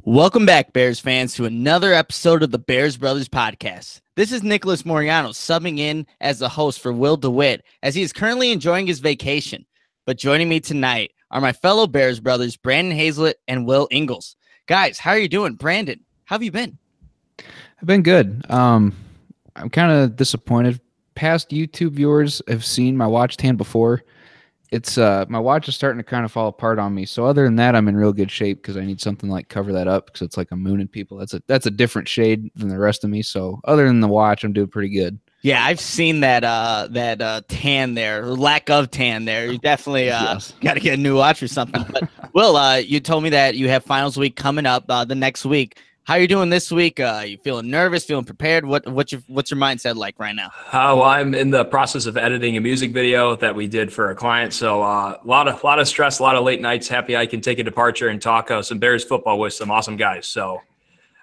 Welcome back, Bears fans, to another episode of the Bears Brothers podcast. This is Nicholas Moriano subbing in as the host for Will DeWitt as he is currently enjoying his vacation. But joining me tonight are my fellow Bears brothers, Brandon Hazlett and Will Ingalls. Guys, how are you doing? Brandon, how have you been? I've been good. I'm kind of disappointed. Past YouTube viewers have seen my watch tan before. It's my watch is starting to kind of fall apart on me. So other than that, I'm in real good shape because I need something like cover that up because it's like a moon and people. That's a different shade than the rest of me. So other than the watch, I'm doing pretty good. Yeah, I've seen that tan there, lack of tan there. You definitely Yes. got to get a new watch or something. But Will, you told me that you have finals week coming up the next week. How are you doing this week? You feeling nervous? Feeling prepared? What's your mindset like right now? Well, I'm in the process of editing a music video that we did for a client. So a lot of stress, a lot of late nights. Happy I can take a departure and talk some Bears football with some awesome guys. So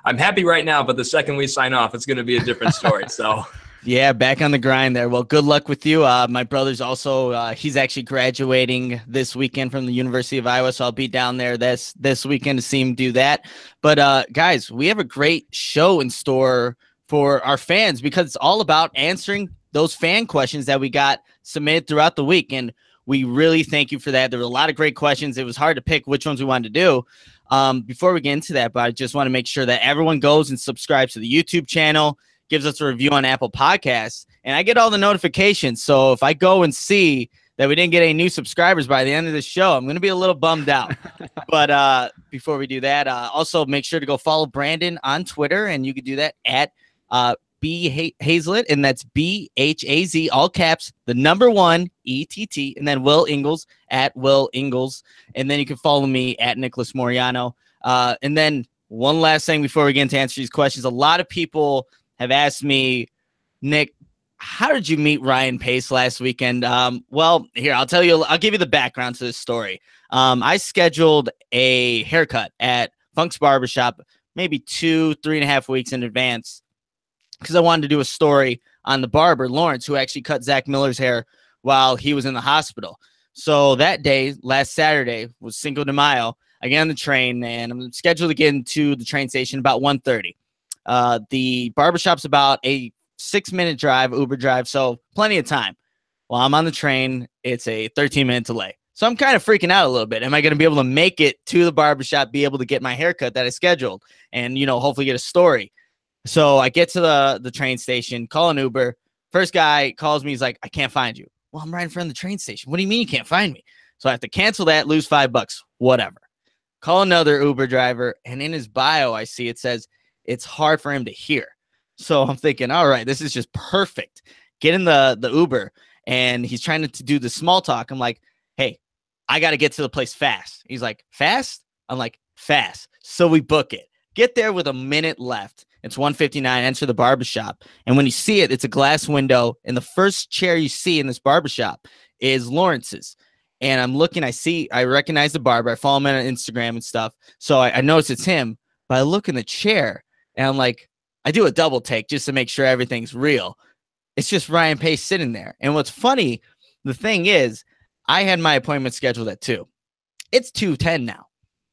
I'm happy right now, but the second we sign off, it's going to be a different story. So. Yeah, back on the grind there. Well, good luck with you. My brother's also, he's actually graduating this weekend from the University of Iowa, so I'll be down there this weekend to see him do that. But guys, we have a great show in store for our fans because it's all about answering those fan questions that we got submitted throughout the week, and we really thank you for that. There were a lot of great questions. It was hard to pick which ones we wanted to do. Before we get into that, but I just want to make sure that everyone goes and subscribes to the YouTube channel, gives us a review on Apple Podcasts, and I get all the notifications. So if I go and see that we didn't get any new subscribers by the end of the show, I'm going to be a little bummed out. But before we do that, also make sure to go follow Brandon on Twitter, and you can do that at B Hazlett, and that's BHAZ, all caps, the number 1 ETT, and then Will Ingalls at Will Ingalls, and then you can follow me at Nicholas Moriano. And then one last thing before we get into answer these questions, a lot of people have asked me, Nick, how did you meet Ryan Pace last weekend? Well, here, I'll give you the background to this story. I scheduled a haircut at Funk's Barbershop maybe 3.5 weeks in advance because I wanted to do a story on the barber, Lawrence, who actually cut Zach Miller's hair while he was in the hospital. So that day, last Saturday, was Cinco de Mayo. I get on the train, and I'm scheduled to get into the train station about 1:30. The barbershop's about a 6-minute drive, Uber drive, so plenty of time. While I'm on the train, it's a 13-minute delay. So I'm kind of freaking out a little bit. Am I going to be able to make it to the barbershop, be able to get my haircut that I scheduled, and, hopefully get a story? So I get to the train station, call an Uber. First guy calls me. He's like, I can't find you. Well, I'm right in front of the train station. What do you mean you can't find me? So I have to cancel that, lose $5, whatever. Call another Uber driver, and in his bio, I see it says, it's hard for him to hear. So I'm thinking, all right, this is just perfect. Get in the Uber, and he's trying to do the small talk. I'm like, hey, I got to get to the place fast. He's like, fast? I'm like, fast. So we book it. Get there with a minute left. It's 1:59, enter the barbershop. And when you see it, it's a glass window, and the first chair you see in this barbershop is Lawrence's. And I'm looking, I recognize the barber. I follow him on Instagram and stuff. So I notice it's him, but I look in the chair, and I'm like, I do a double take just to make sure everything's real. It's just Ryan Pace sitting there. And what's funny, the thing is, I had my appointment scheduled at 2. It's 2:10 now.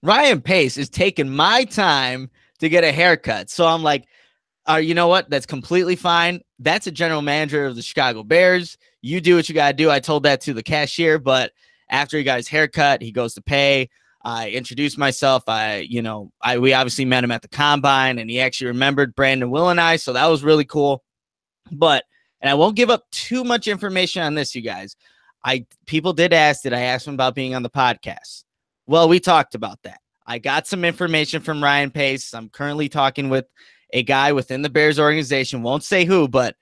Ryan Pace is taking my time to get a haircut. So I'm like, you know what? That's completely fine. That's a general manager of the Chicago Bears. You do what you got to do. I told that to the cashier, but after he got his haircut, he goes to pay. I introduced myself. We obviously met him at the combine, and he actually remembered Brandon, Will, and I. So that was really cool. And I won't give up too much information on this, you guys. People did ask, did I ask him about being on the podcast? Well, we talked about that. I got some information from Ryan Pace. I'm currently talking with a guy within the Bears organization. Won't say who, but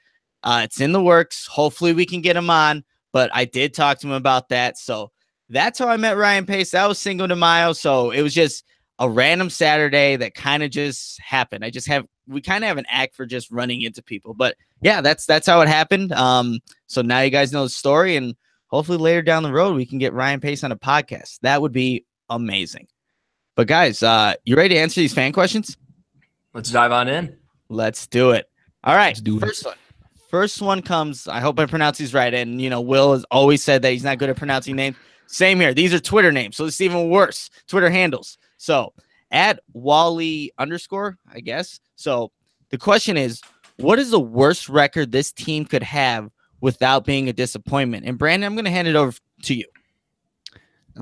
it's in the works. Hopefully we can get him on. But I did talk to him about that. So that's how I met Ryan Pace. That was Cinco de Mayo. So it was just a random Saturday that kind of just happened. We kind of have an act for just running into people. But yeah, that's how it happened. So now you guys know the story, and hopefully later down the road we can get Ryan Pace on a podcast. That would be amazing. But guys, you ready to answer these fan questions? Let's dive on in. Let's do it. All right. First one. First one comes, I hope I pronounce these right. And, Will has always said that he's not good at pronouncing names. Same here. These are Twitter names, so it's even worse. Twitter handles. So, at Wally_, I guess. So the question is, what is the worst record this team could have without being a disappointment? And Brandon, I'm going to hand it over to you.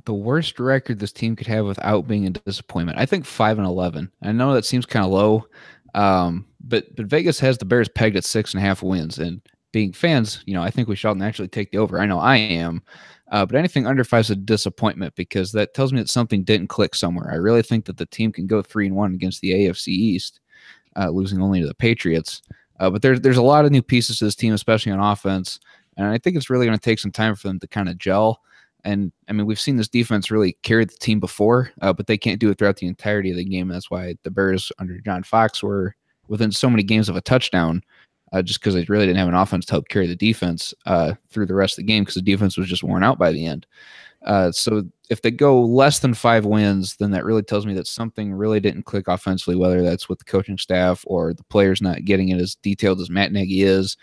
The worst record this team could have without being a disappointment. I think 5-11. I know that seems kind of low, but Vegas has the Bears pegged at 6.5 wins. And being fans, I think we shall naturally take the over. I know I am, but anything under 5 is a disappointment because that tells me that something didn't click somewhere. I really think that the team can go 3-1 against the AFC East, losing only to the Patriots. But there's a lot of new pieces to this team, especially on offense, and I think it's really going to take some time for them to kind of gel. And I mean, we've seen this defense really carry the team before, but they can't do it throughout the entirety of the game. That's why the Bears under John Fox were within so many games of a touchdown, just because they really didn't have an offense to help carry the defense through the rest of the game because the defense was just worn out by the end. So if they go less than 5 wins, then that really tells me that something really didn't click offensively, whether that's with the coaching staff or the players not getting it as detailed as Matt Nagy is.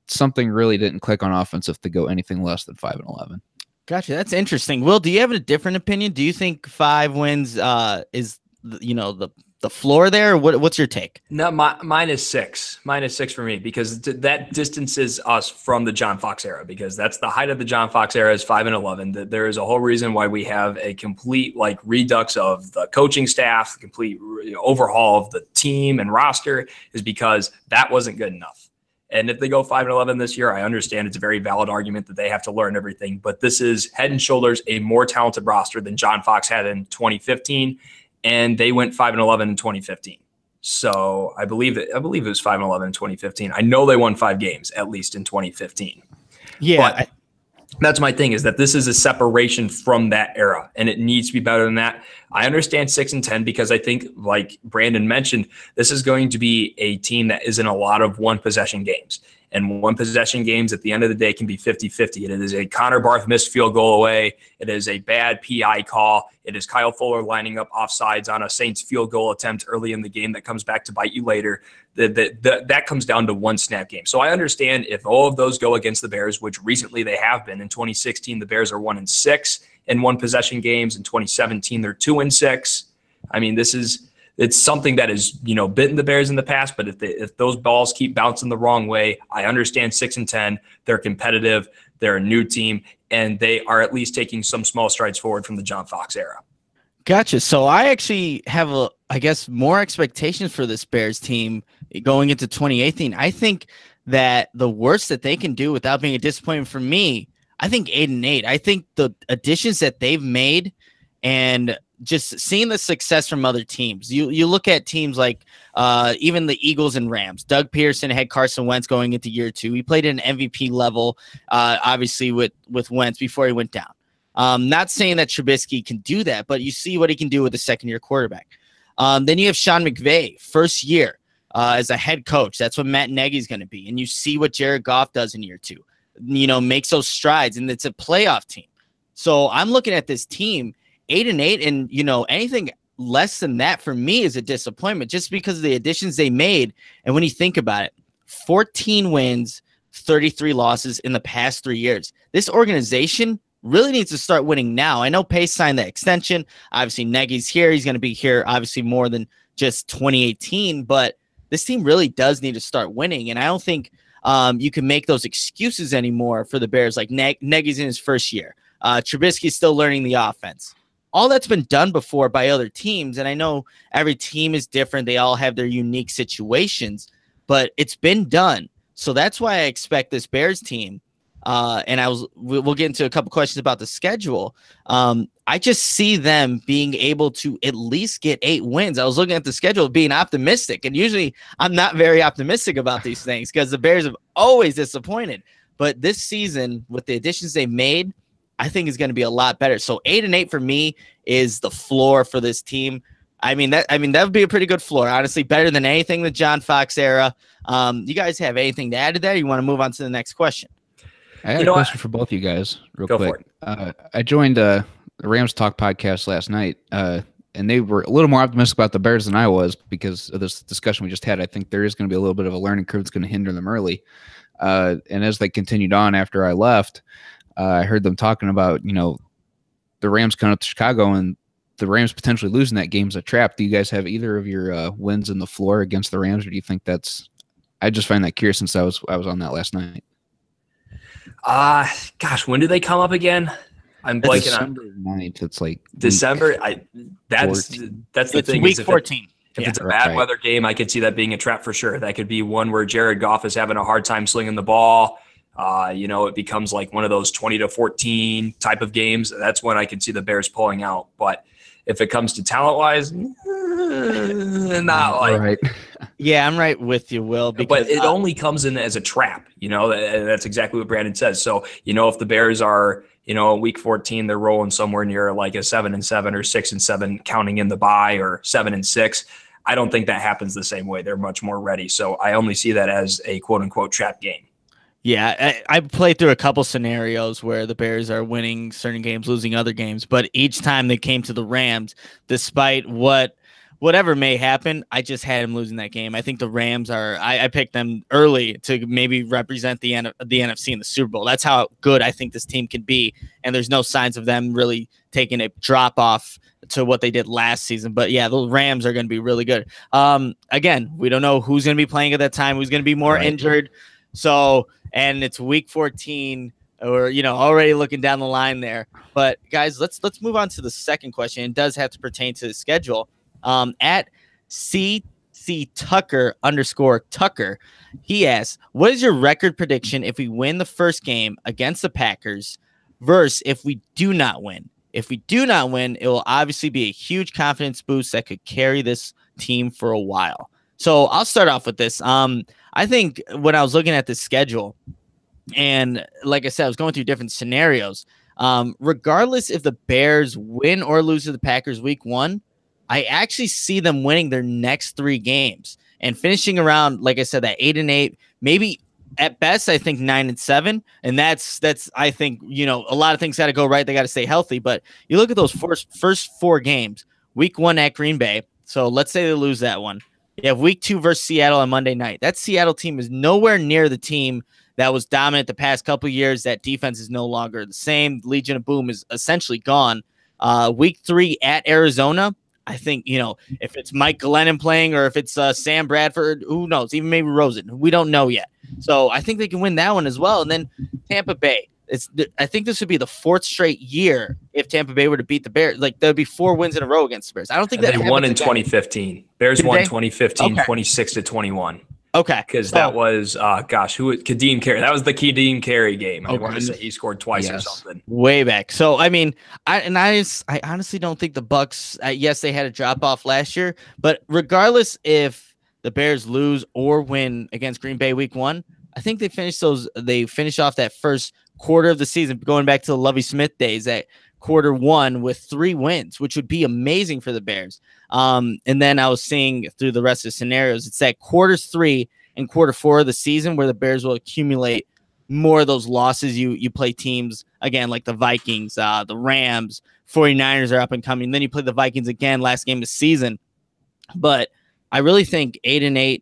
Something really didn't click on offense if they go anything less than 5-11. Gotcha. That's interesting. Will, do you have a different opinion? Do you think 5 wins is the floor there? What's your take? No, mine is 6. Mine is 6 for me because that distances us from the John Fox era because that's the height of the John Fox era is 5-11. There is a whole reason why we have a complete redux of the coaching staff, the complete overhaul of the team and roster is because that wasn't good enough. And if they go 5-11 this year, I understand it's a very valid argument that they have to learn everything. But this is head and shoulders a more talented roster than John Fox had in 2015, and they went 5-11 in 2015. So I believe it was 5-11 in 2015. I know they won 5 games at least in 2015. Yeah, that's my thing is that this is a separation from that era, and it needs to be better than that. I understand 6-10 because I think, like Brandon mentioned, this is going to be a team that is in a lot of one-possession games. And one-possession games at the end of the day can be 50-50. It is a Connor Barth missed field goal away. It is a bad PI call. It is Kyle Fuller lining up offsides on a Saints field goal attempt early in the game that comes back to bite you later. That comes down to one snap game. So I understand if all of those go against the Bears, which recently they have been. In 2016, the Bears are 1-6 in one-possession games. In 2017, they're 2-6. I mean, it's something that has, bitten the Bears in the past, but if those balls keep bouncing the wrong way, I understand 6-10. They're competitive. They're a new team, and they are at least taking some small strides forward from the John Fox era. Gotcha. So I actually have more expectations for this Bears team going into 2018. I think that the worst that they can do without being a disappointment for me, I think 8-8. I think the additions that they've made and just seeing the success from other teams. You look at teams like even the Eagles and Rams. Doug Pearson had Carson Wentz going into year 2. He played at an MVP level, obviously with Wentz before he went down. Not saying that Trubisky can do that, but you see what he can do with a second-year quarterback. Then you have Sean McVay, first year as a head coach. That's what Matt Nagy is going to be. And you see what Jared Goff does in year 2. Makes those strides, and it's a playoff team. So I'm looking at this team, 8-8, and anything less than that for me is a disappointment just because of the additions they made. And when you think about it, 14 wins, 33 losses in the past 3 years. This organization really needs to start winning now. I know Pace signed that extension. Obviously, Nagy's here. He's going to be here obviously more than just 2018, but this team really does need to start winning. And I don't think you can make those excuses anymore for the Bears. Like Nagy's in his first year. Trubisky's still learning the offense. All that's been done before by other teams, and I know every team is different. They all have their unique situations, but it's been done. So that's why I expect this Bears team, and we'll get into a couple questions about the schedule. I just see them being able to at least get 8 wins. I was looking at the schedule being optimistic, and usually I'm not very optimistic about these things because the Bears have always disappointed. But this season, with the additions they've made, I think is going to be a lot better. So 8-8 for me is the floor for this team. That would be a pretty good floor, honestly, better than anything the John Fox era. You guys have anything to add to that? Or you want to move on to the next question? I had a question for both of you guys real quick. I joined the Rams Talk podcast last night, and they were a little more optimistic about the Bears than I was because of this discussion we just had. I think there is going to be a little bit of a learning curve that's going to hinder them early. And as they continued on after I left, I heard them talking about, the Rams coming up to Chicago, and the Rams potentially losing that game is a trap. Do you guys have either of your wins in the floor against the Rams, or do you think that's? I just find that curious since I was on that last night. Gosh, when do they come up again? I'm blanking December 9th. It's like December. That's the thing. Week 14. If it's a bad weather game, I could see that being a trap for sure. That could be one where Jared Goff is having a hard time slinging the ball. It becomes like one of those 20-14 type of games. That's when I could see the Bears pulling out. But if it comes to talent-wise, not like. Right. Yeah, I'm right with you, Will. But it only comes in as a trap. That's exactly what Brandon says. So, if the Bears are, week 14, they're rolling somewhere near like a 7-7 or 6-7, counting in the bye, or 7-6. I don't think that happens the same way. They're much more ready. So I only see that as a quote unquote trap game. Yeah, I played through a couple scenarios where the Bears are winning certain games, losing other games, but each time they came to the Rams, despite whatever may happen, I just had them losing that game. I think the Rams I picked them early to maybe represent the NFC in the Super Bowl. That's how good I think this team can be, and there's no signs of them really taking a drop off to what they did last season. But yeah, the Rams are going to be really good. Again, we don't know who's going to be playing at that time, who's going to be more injured. So, and it's week 14, or already looking down the line there. But guys, let's move on to the second question. It does have to pertain to the schedule. At CC Tucker _Tucker, he asks, what is your record prediction if we win the first game against the Packers versus if we do not win? If we do not win, it will obviously be a huge confidence boost that could carry this team for a while. So I'll start off with this. I think when I was looking at the schedule, and like I said, I was going through different scenarios. Regardless if the Bears win or lose to the Packers week 1, I actually see them winning their next 3 games and finishing around, like I said, that 8-8, maybe at best, I think 9-7. And that's, I think, a lot of things got to go right. They got to stay healthy, but you look at those first 4 games, week 1 at Green Bay. So let's say they lose that one. You have week 2 versus Seattle on Monday night. That Seattle team is nowhere near the team that was dominant the past couple of years. That defense is no longer the same. Legion of Boom is essentially gone. Week 3 at Arizona. I think, if it's Mike Glennon playing or if it's Sam Bradford, who knows? Even maybe Rosen. We don't know yet. So I think they can win that one as well. And then Tampa Bay. I think this would be the 4th straight year if Tampa Bay were to beat the Bears. Like, there would be 4 wins in a row against the Bears. I don't think that they won in 2015. Bears won 2015, 26-21. Okay. Because that was, Kadeem Carey. That was the Kadeem Carey game. I want to say he scored twice or something. Way back. So, I mean, I honestly don't think the Bucks, yes, they had a drop off last year, but regardless if the Bears lose or win against Green Bay week 1, I think they finish off that first quarter of the season, going back to the Lovie Smith days, at quarter 1 with 3 wins, which would be amazing for the Bears. And then I was seeing through the rest of the scenarios, it's that quarters 3 and quarter 4 of the season where the Bears will accumulate more of those losses. You play teams again like the Vikings, the Rams, 49ers are up and coming. Then you play the Vikings again last game of the season. But I really think 8-8,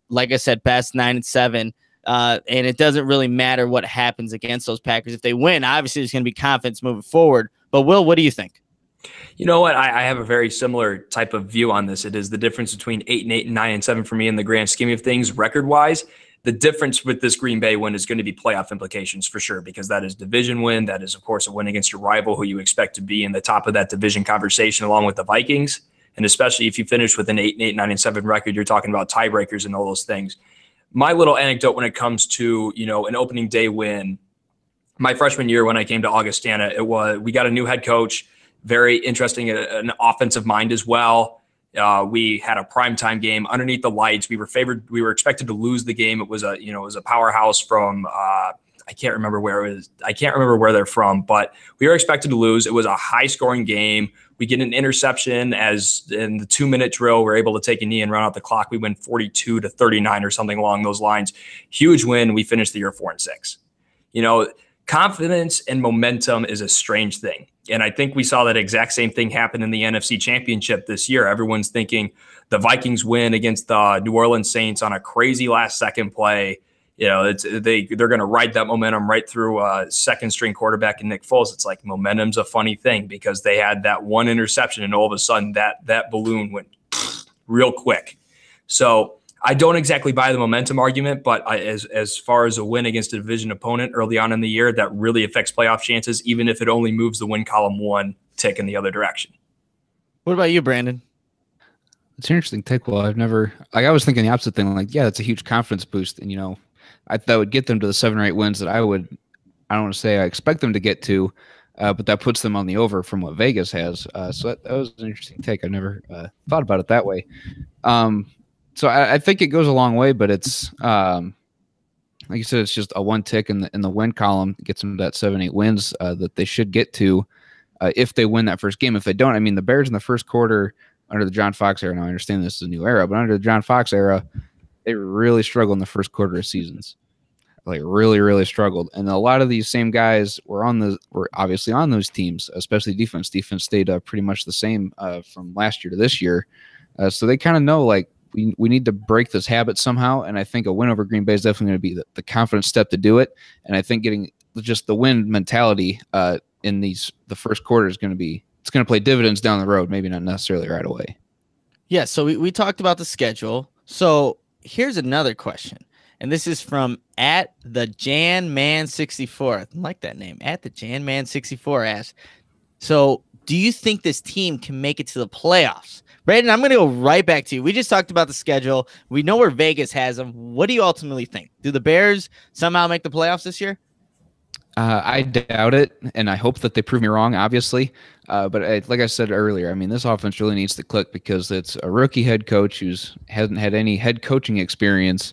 like I said, best 9-7. And it doesn't really matter what happens against those Packers. If they win, obviously there's going to be confidence moving forward. But Will, what do you think? You know what? I have a very similar type of view on this. It is the difference between 8-8 and 9-7 for me in the grand scheme of things, record-wise. The difference with this Green Bay win is going to be playoff implications for sure, because that is division win. That is, of course, a win against your rival who you expect to be in the top of that division conversation along with the Vikings. And especially if you finish with an 8-8, 9-7 record, you're talking about tiebreakers and all those things. My little anecdote when it comes to, an opening day win, my freshman year when I came to Augustana, we got a new head coach, very interesting, an offensive mind as well. We had a primetime game underneath the lights. We were expected to lose the game. It was a powerhouse from I can't remember where it was. I can't remember where they're from, but we were expected to lose. It was a high scoring game. We get an interception as in the 2-minute drill. We're able to take a knee and run out the clock. We win 42-39 or something along those lines. Huge win. We finished the year 4-6. Confidence and momentum is a strange thing. And I think we saw that exact same thing happen in the NFC Championship this year. Everyone's thinking the Vikings win against the New Orleans Saints on a crazy last second play. they're going to ride that momentum right through second string quarterback and Nick Foles. It's like momentum's a funny thing because they had that one interception and all of a sudden that balloon went real quick. So I don't exactly buy the momentum argument, but as far as a win against a division opponent early on in the year, that really affects playoff chances, even if it only moves the win column one tick in the other direction. What about you, Brandon? It's an interesting take. Well, I was thinking the opposite thing. Like, yeah, that's a huge confidence boost. And, that would get them to the 7 or 8 wins that I don't want to say I expect them to get to, but that puts them on the over from what Vegas has. So that was an interesting take. I never thought about it that way. So I think it goes a long way, but it's like you said, it's just a one tick in the win column gets them to that 7, 8 wins that they should get to if they win that first game. If they don't, I mean, the Bears in the first quarter under the John Fox era. Now I understand this is a new era, but under the John Fox era, they really struggled in the first quarter of seasons. Like really, really struggled. And a lot of these same guys were obviously on those teams, especially defense. Defense stayed pretty much the same from last year to this year. So they kind of know like we need to break this habit somehow. And I think a win over Green Bay is definitely going to be the confident step to do it. And I think getting just the win mentality in the first quarter is going to play dividends down the road, maybe not necessarily right away. Yeah, so we talked about the schedule. So here's another question. And this is from at the JanMan64. I like that name. At the JanMan64 asks, so do you think this team can make it to the playoffs? Brandon, I'm going to go right back to you. We just talked about the schedule. We know where Vegas has them. What do you ultimately think? Do the Bears somehow make the playoffs this year? I doubt it, and I hope that they prove me wrong, obviously. But like I said earlier, I mean, this offense really needs to click because it's a rookie head coach who hasn't had any head coaching experience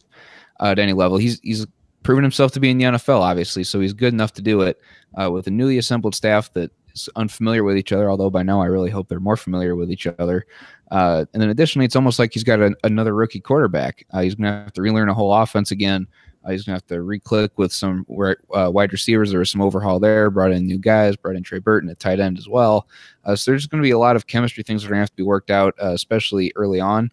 at any level. He's proven himself to be in the NFL, obviously, so he's good enough to do it with a newly assembled staff that is unfamiliar with each other, although by now I really hope they're more familiar with each other. And then additionally, it's almost like he's got another rookie quarterback. He's going to have to relearn a whole offense again. He's going to have to re-click with some wide receivers. There was some overhaul there, brought in new guys, brought in Trey Burton at tight end as well. So there's going to be a lot of chemistry things that are going to have to be worked out, especially early on.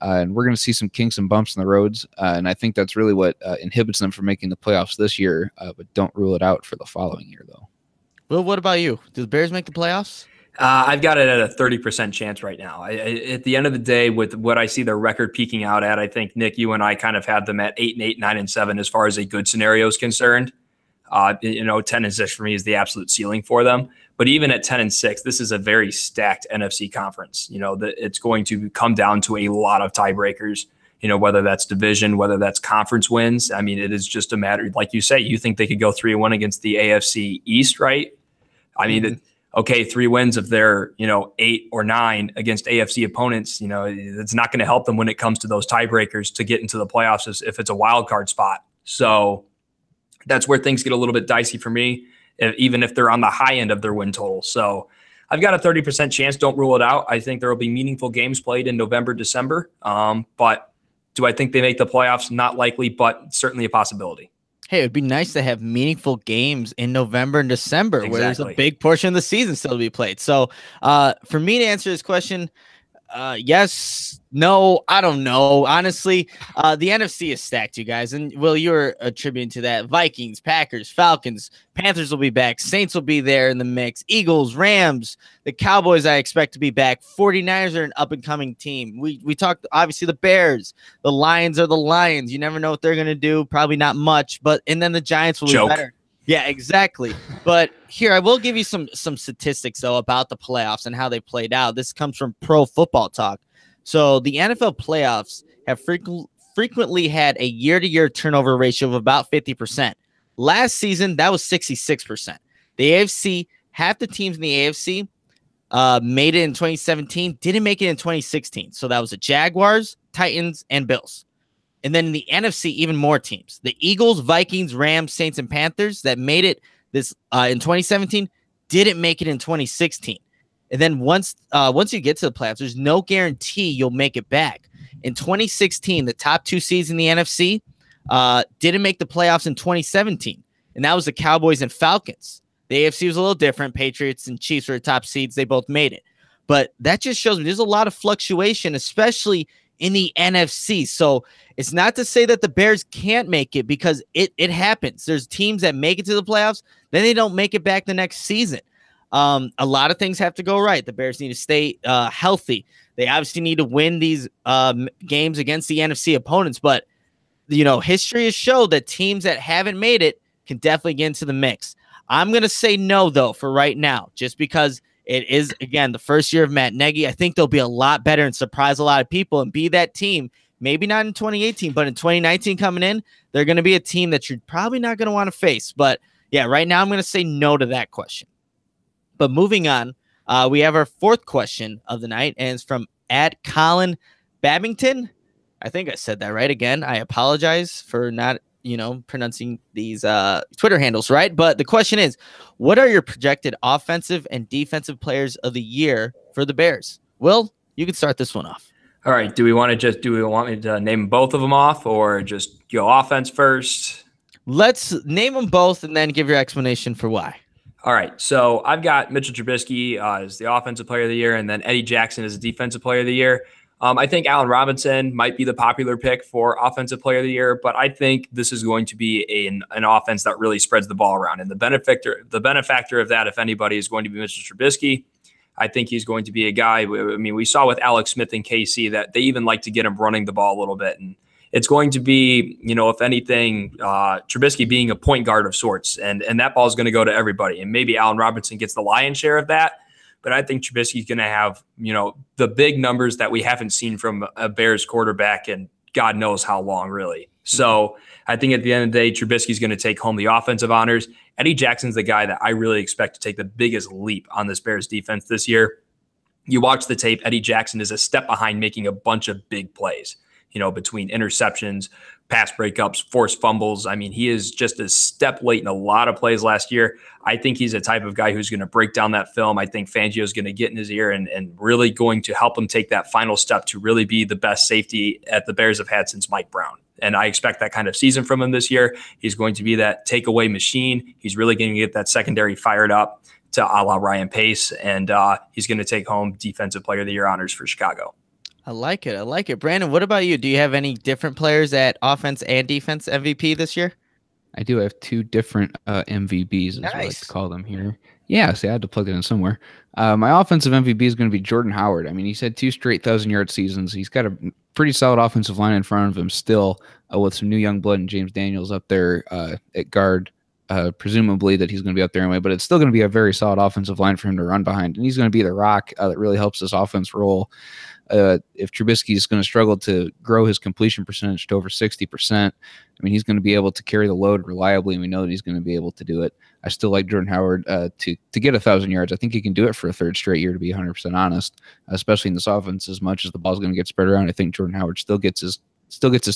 And we're going to see some kinks and bumps in the roads. And I think that's really what inhibits them from making the playoffs this year, but don't rule it out for the following year, though. Well, what about you? Do the Bears make the playoffs? I've got it at a 30% chance right now. At the end of the day, with what I see their record peaking out at, I think, Nick, you and I kind of had them at 8-8, 9-7 as far as a good scenario is concerned. 10-6 for me is the absolute ceiling for them. But even at 10-6, this is a very stacked NFC conference. It's going to come down to a lot of tiebreakers. Whether that's division, whether that's conference wins. I mean, it is just a matter, like you say, you think they could go 3-1 against the AFC East, right? I mean, okay, 3 wins if they're, 8 or 9 against AFC opponents, it's not going to help them when it comes to those tiebreakers to get into the playoffs if it's a wild card spot. So that's where things get a little bit dicey for me, even if they're on the high end of their win total. So I've got a 30% chance. Don't rule it out. I think there will be meaningful games played in November, December. But do I think they make the playoffs? Not likely, but certainly a possibility. Hey, it'd be nice to have meaningful games in November and December where there's a big portion of the season still to be played. So for me to answer this question, yes, no, I don't know. Honestly, the NFC is stacked, you guys. And Will, you're attributing to that. Vikings, Packers, Falcons, Panthers will be back. Saints will be there in the mix. Eagles, Rams, the Cowboys I expect to be back. 49ers are an up-and-coming team. We talked, obviously, the Bears. The Lions are the Lions. You never know what they're going to do. Probably not much. And then the Giants will be better. Yeah, exactly. But here, I will give you some statistics, though, about the playoffs and how they played out. This comes from Pro Football Talk. So the NFL playoffs have frequently had a year-to-year turnover ratio of about 50%. Last season, that was 66%. The AFC, half the teams in the AFC made it in 2017, didn't make it in 2016. So that was the Jaguars, Titans, and Bills. And then in the NFC, even more teams. The Eagles, Vikings, Rams, Saints, and Panthers that made it this in 2017 didn't make it in 2016. And then once you get to the playoffs, there's no guarantee you'll make it back. In 2016, the top 2 seeds in the NFC didn't make the playoffs in 2017. And that was the Cowboys and Falcons. The AFC was a little different. Patriots and Chiefs were the top seeds. They both made it. But that just shows me there's a lot of fluctuation, especially in the NFC. So it's not to say that the Bears can't make it, because it happens. There's teams that make it to the playoffs, then they don't make it back the next season. A lot of things have to go right. The Bears need to stay healthy. They obviously need to win these games against the NFC opponents, but history has showed that teams that haven't made it can definitely get into the mix. I'm going to say no, though, for right now, just because it is, again, the first year of Matt Nagy. I think they'll be a lot better and surprise a lot of people and be that team. Maybe not in 2018, but in 2019 coming in, they're going to be a team that you're probably not going to want to face. But yeah, right now I'm going to say no to that question. But moving on, we have our fourth question of the night, and it's from @Colin Babington. I think I said that right again. I apologize for not, pronouncing these Twitter handles right. But the question is, what are your projected offensive and defensive players of the year for the Bears? Will, you can start this one off. All right. Do we want me to name both of them off, or just go offense first? Let's name them both and then give your explanation for why. All right. So I've got Mitchell Trubisky as the offensive player of the year, and then Eddie Jackson as the defensive player of the year. I think Allen Robinson might be the popular pick for offensive player of the year, but I think this is going to be an offense that really spreads the ball around. And the benefactor of that, if anybody, is going to be Mr. Trubisky. I think he's going to be a guy. I mean, we saw with Alex Smith and KC that they even like to get him running the ball a little bit. And it's going to be, if anything, Trubisky being a point guard of sorts. And that ball is going to go to everybody. And maybe Allen Robinson gets the lion's share of that. But I think Trubisky's going to have, the big numbers that we haven't seen from a Bears quarterback in God knows how long, really. So I think at the end of the day, Trubisky's going to take home the offensive honors. Eddie Jackson's the guy that I really expect to take the biggest leap on this Bears defense this year. You watch the tape, Eddie Jackson is a step behind making a bunch of big plays, between interceptions, pass breakups, forced fumbles. I mean, he is just a step late in a lot of plays last year. I think he's a type of guy who's going to break down that film. I think Fangio is going to get in his ear and really going to help him take that final step to really be the best safety that the Bears have had since Mike Brown. And I expect that kind of season from him this year. He's going to be that takeaway machine. He's really going to get that secondary fired up to a la Ryan Pace. And he's going to take home Defensive Player of the Year honors for Chicago. I like it. Brandon, what about you? Do you have any different players at offense and defense MVP this year? I do have two different MVPs, is what I like to call them here. Yeah, see, I had to plug it in somewhere. My offensive MVP is going to be Jordan Howard. I mean, he's had 2 straight 1,000-yard seasons. He's got a pretty solid offensive line in front of him still, with some new young blood and James Daniels up there at guard. Presumably that he's going to be up there anyway, but it's still going to be a very solid offensive line for him to run behind. And he's going to be the rock that really helps this offense roll. If Trubisky is going to struggle to grow his completion percentage to over 60%, I mean, he's going to be able to carry the load reliably, and we know that he's going to be able to do it. I still like Jordan Howard to get 1,000 yards. I think he can do it for a third straight year, to be 100% honest, especially in this offense. As much as the ball's going to get spread around, I think Jordan Howard still gets his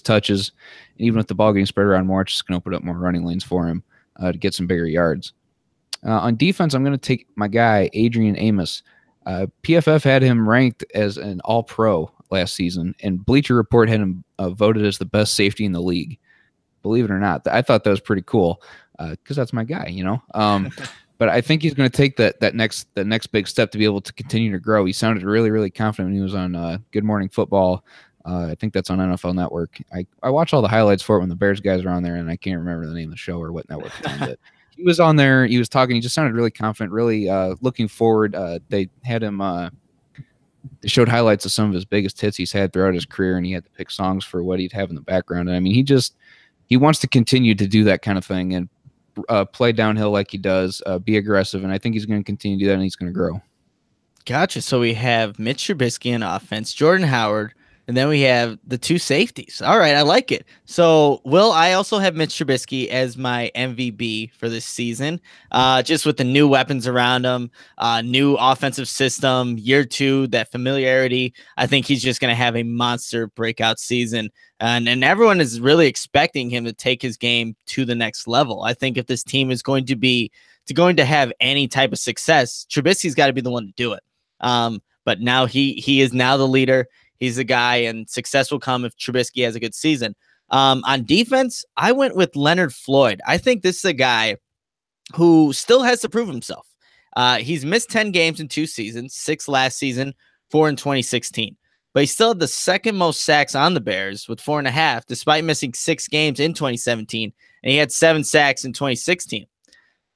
touches, and even with the ball getting spread around more, it's just going to open up more running lanes for him to get some bigger yards. On defense, I'm going to take my guy, Adrian Amos. PFF had him ranked as an all-pro last season, and Bleacher Report had him voted as the best safety in the league. Believe it or not, I thought that was pretty cool because that's my guy, But I think he's going to take that next big step to be able to continue to grow. He sounded really, really confident when he was on Good Morning Football. I think that's on NFL Network. I watch all the highlights for it when the Bears guys are on there, and I can't remember the name of the show or what network it's on. But he was on there. He was talking. He just sounded really confident, really looking forward. They had him. They showed highlights of some of his biggest hits he's had throughout his career, and he had to pick songs for what he'd have in the background. And I mean, he wants to continue to do that kind of thing and play downhill like he does, be aggressive, and I think he's going to continue to do that, and he's going to grow. Gotcha. So we have Mitch Trubisky in offense, Jordan Howard, and then we have the 2 safeties. All right, I like it. So, Will, I also have Mitch Trubisky as my MVP for this season, just with the new weapons around him, new offensive system, year 2, that familiarity. I think he's just going to have a monster breakout season, and everyone is really expecting him to take his game to the next level. I think if this team is going to have any type of success, Trubisky's got to be the one to do it. But now he is now the leader. He's the guy, and success will come if Trubisky has a good season. On defense, I went with Leonard Floyd. I think this is a guy who still has to prove himself. He's missed 10 games in 2 seasons, 6 last season, 4 in 2016. but he still had the second most sacks on the Bears with 4.5, despite missing 6 games in 2017, and he had 7 sacks in 2016.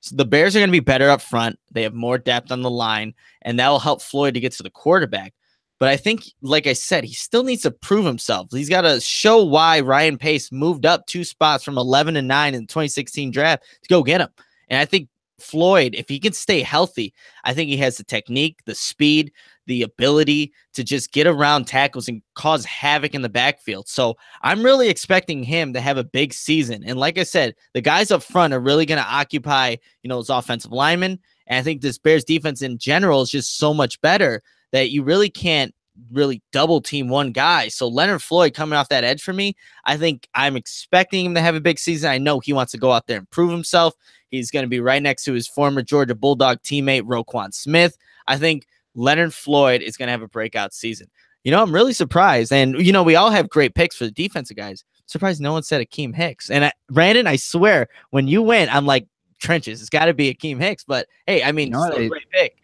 So the Bears are going to be better up front. They have more depth on the line, and that will help Floyd to get to the quarterback. But I think, like I said, he still needs to prove himself. He's got to show why Ryan Pace moved up 2 spots from 11 and 9 in the 2016 draft to go get him. And I think Floyd, if he can stay healthy, I think he has the technique, the speed, the ability to just get around tackles and cause havoc in the backfield. So I'm really expecting him to have a big season. And like I said, the guys up front are really going to occupy, those offensive linemen. And I think this Bears defense in general is just so much better that you really can't really double team one guy. So Leonard Floyd coming off that edge for me, I think I'm expecting him to have a big season. I know he wants to go out there and prove himself. He's going to be right next to his former Georgia Bulldog teammate, Roquan Smith. I think Leonard Floyd is going to have a breakout season. I'm really surprised. And, we all have great picks for the defensive guys. Surprised no one said Akeem Hicks. And Brandon, I swear, when you went, I'm like, trenches. It's got to be Akeem Hicks. But, hey, I mean, still a great pick.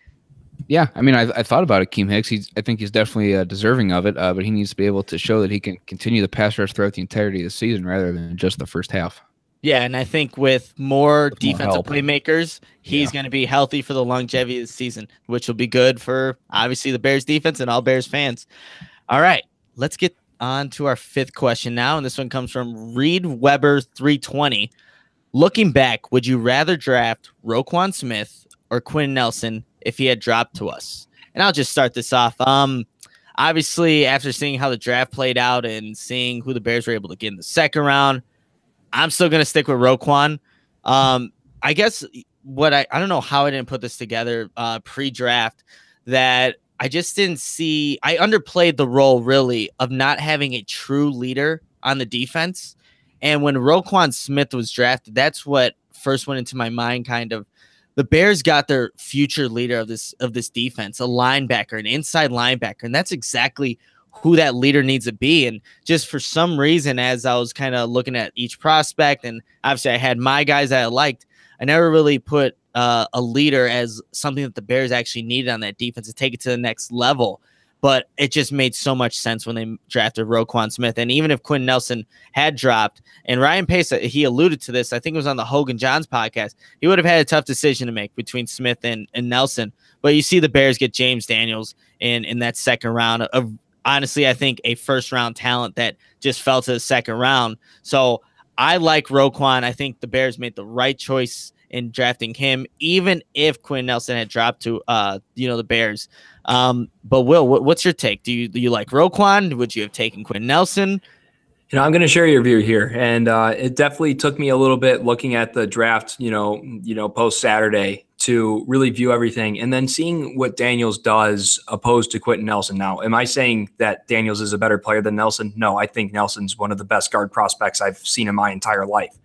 Yeah, I mean, I thought about Akeem Hicks. I think he's definitely deserving of it, but he needs to be able to show that he can continue the pass rush throughout the entirety of the season rather than just the first half. Yeah, and I think with more defensive playmakers, he's going to be healthy for the longevity of the season, which will be good for, obviously, the Bears defense and all Bears fans. All right, let's get on to our 5th question now, and this one comes from Reed Weber 320. Looking back, would you rather draft Roquan Smith or Quinn Nelson if he had dropped to us? And I'll just start this off. Obviously, after seeing how the draft played out and seeing who the Bears were able to get in the second round, I'm still going to stick with Roquan. I guess I don't know how I didn't put this together pre-draft, that I just didn't see. I underplayed the role, really, of not having a true leader on the defense. And when Roquan Smith was drafted, that's what first went into my mind, kind of. The Bears got their future leader of this defense, a linebacker, an inside linebacker, and that's exactly who that leader needs to be. And just for some reason, as I was kind of looking at each prospect, and obviously I had my guys that I liked, I never really put a leader as something that the Bears actually needed on that defense to take it to the next level. But it just made so much sense when they drafted Roquan Smith. And even if Quinn Nelson had dropped, and Ryan Pace, he alluded to this, I think it was on the Hogan Johns podcast, he would have had a tough decision to make between Smith and Nelson. But you see the Bears get James Daniels in that second round of, honestly, I think a first-round talent that just fell to the second round. So I like Roquan. I think the Bears made the right choice in drafting him, even if Quinn Nelson had dropped to, the Bears. But Will, what's your take? Do you like Roquan? Would you have taken Quinn Nelson? I'm going to share your view here, and it definitely took me a little bit looking at the draft, post Saturday to really view everything, and then seeing what Daniels does opposed to Quentin Nelson. Now, am I saying that Daniels is a better player than Nelson? No, I think Nelson's one of the best guard prospects I've seen in my entire life.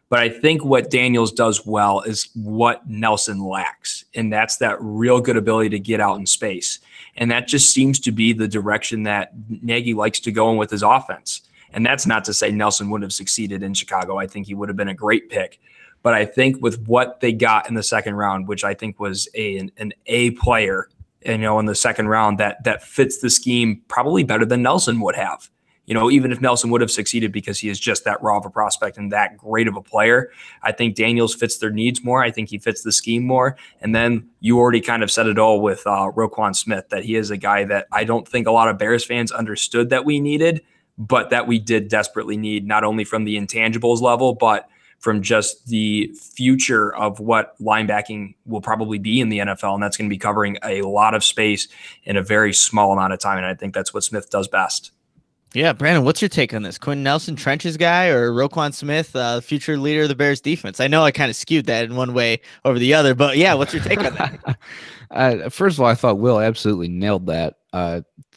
But I think what Daniels does well is what Nelson lacks, and that's that real good ability to get out in space. And that just seems to be the direction that Nagy likes to go in with his offense. And that's not to say Nelson wouldn't have succeeded in Chicago. I think he would have been a great pick. But I think with what they got in the second round, which I think was an A player, in the second round that fits the scheme probably better than Nelson would have. Even if Nelson would have succeeded because he is just that raw of a prospect and that great of a player, I think Daniels fits their needs more. I think he fits the scheme more. And then you already kind of said it all with Roquan Smith, that he is a guy that I don't think a lot of Bears fans understood that we needed, but that we did desperately need, not only from the intangibles level, but from just the future of what linebacking will probably be in the NFL. And that's going to be covering a lot of space in a very small amount of time. And I think that's what Smith does best. Yeah, Brandon, what's your take on this? Quinn Nelson, trenches guy, or Roquan Smith, future leader of the Bears defense? I know I kind of skewed that in one way over the other, but yeah, what's your take on that? First of all, I thought Will absolutely nailed that.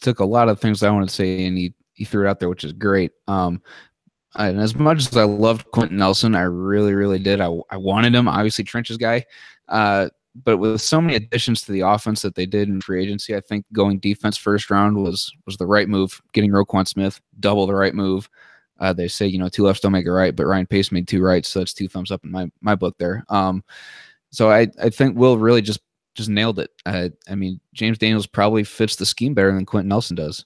Took a lot of things I wanted to say, and he threw it out there, which is great. And as much as I loved Quentin Nelson, I really, really did. I wanted him, obviously trenches guy. But with so many additions to the offense that they did in free agency, I think going defense first round was the right move. Getting Roquan Smith, double the right move. They say, 2 lefts don't make a right, but Ryan Pace made 2 rights, so that's 2 thumbs up in my book there. So I think Will really just nailed it. I mean, James Daniels probably fits the scheme better than Quentin Nelson does.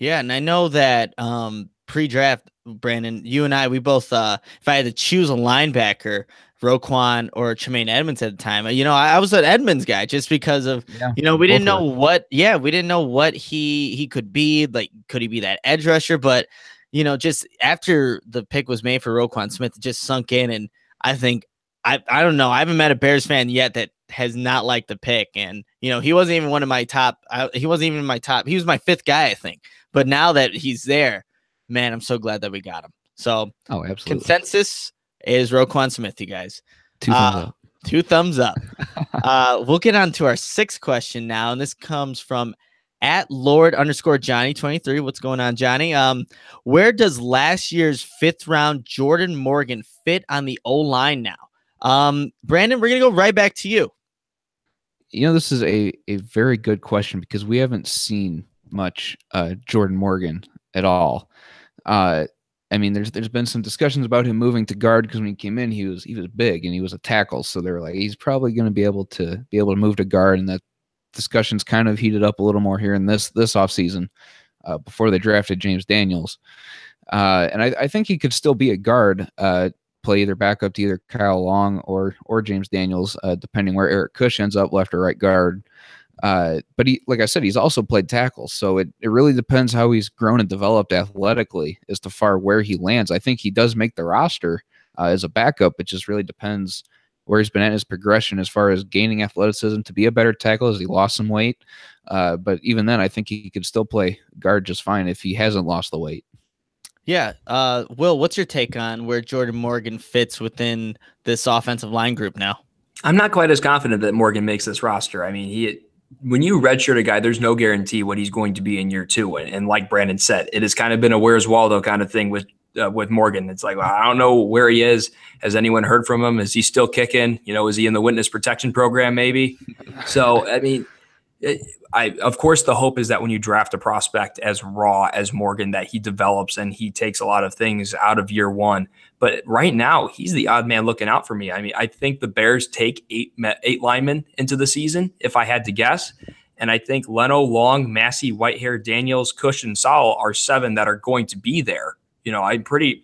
Yeah, and I know that pre-draft, Brandon, you and I, we both if I had to choose a linebacker, Roquan or Tremaine Edmonds at the time, I was an Edmonds guy just because of Yeah, we didn't both know were. we didn't know what he could be. Like, could he be that edge rusher? But just after the pick was made for Roquan Smith, it just sunk in, and I think I don't know. I haven't met a Bears fan yet that has not liked the pick, and he wasn't even one of my top. He wasn't even my top. He was my fifth guy, I think. But now that he's there, man, I'm so glad that we got him. So Oh, absolutely. consensus is Roquan Smith, you guys. Two thumbs up. 2 thumbs up. We'll get on to our sixth question now, and this comes from at Lord_Johnny23. What's going on, Johnny? Where does last year's 5th round Jordan Morgan fit on the O-line now? Brandon, we're gonna go right back to you. This is a very good question because we haven't seen much Jordan Morgan at all. I mean, there's been some discussions about him moving to guard because when he came in, he was big and he was a tackle, so they were like, he's probably going to be able to move to guard, and that discussions kind of heated up a little more here in this offseason before they drafted James Daniels, and I think he could still be a guard, play either backup to either Kyle Long or James Daniels, depending where Eric Kush ends up, left or right guard. But he, like I said, he's also played tackle. So it really depends how he's grown and developed athletically as to far where he lands. I think he does make the roster as a backup. It just really depends where he's been at his progression as far as gaining athleticism to be a better tackle as he lost some weight. But even then, I think he could still play guard just fine if he hasn't lost the weight. Yeah. Will, what's your take on where Jordan Morgan fits within this offensive line group now? I'm not quite as confident that Morgan makes this roster. I mean, when you redshirt a guy, there's no guarantee what he's going to be in year 2. And like Brandon said, it has kind of been a Where's Waldo kind of thing with Morgan. It's like, well, I don't know where he is. Has anyone heard from him? Is he still kicking? Is he in the witness protection program maybe? So, I mean, of course, the hope is that when you draft a prospect as raw as Morgan, that he develops and he takes a lot of things out of year 1. But right now, he's the odd man looking out for me. I mean, I think the Bears take eight linemen into the season, if I had to guess. And I think Leno, Long, Massey, Whitehair, Daniels, Cush, and Sowell are 7 that are going to be there. I'm pretty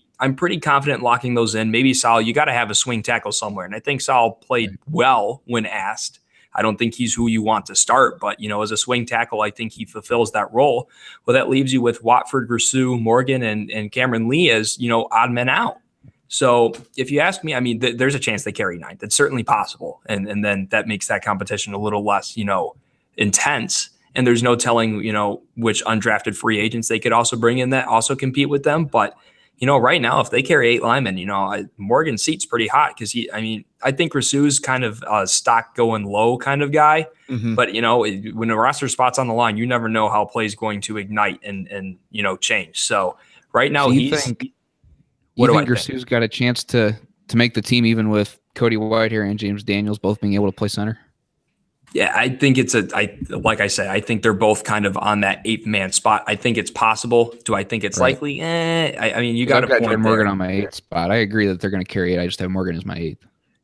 confident locking those in. Maybe Sowell, you got to have a swing tackle somewhere. And I think Sowell played well when asked. I don't think he's who you want to start, but, as a swing tackle, I think he fulfills that role. Well, that leaves you with Watford, Rousseau, Morgan, and Cameron Lee as, odd men out. So if you ask me, I mean, there's a chance they carry 9. That's certainly possible. And then that makes that competition a little less, intense. And there's no telling, which undrafted free agents they could also bring in that also compete with them. But, right now, if they carry 8 linemen, Morgan's seat's pretty hot because I think Rousseau's kind of a stock going low kind of guy. Mm-hmm. But, when a roster spot's on the line, you never know how a play's going to ignite and change. So right now, you think Rousseau's got a chance to make the team even with Cody Whitehair and James Daniels both being able to play center? Yeah, I think like I said, I think they're both kind of on that 8th man spot. I think it's possible. Do I think it's likely? I mean, you got to point Morgan on my 8th spot. I agree that they're going to carry it. I just have Morgan as my 8th.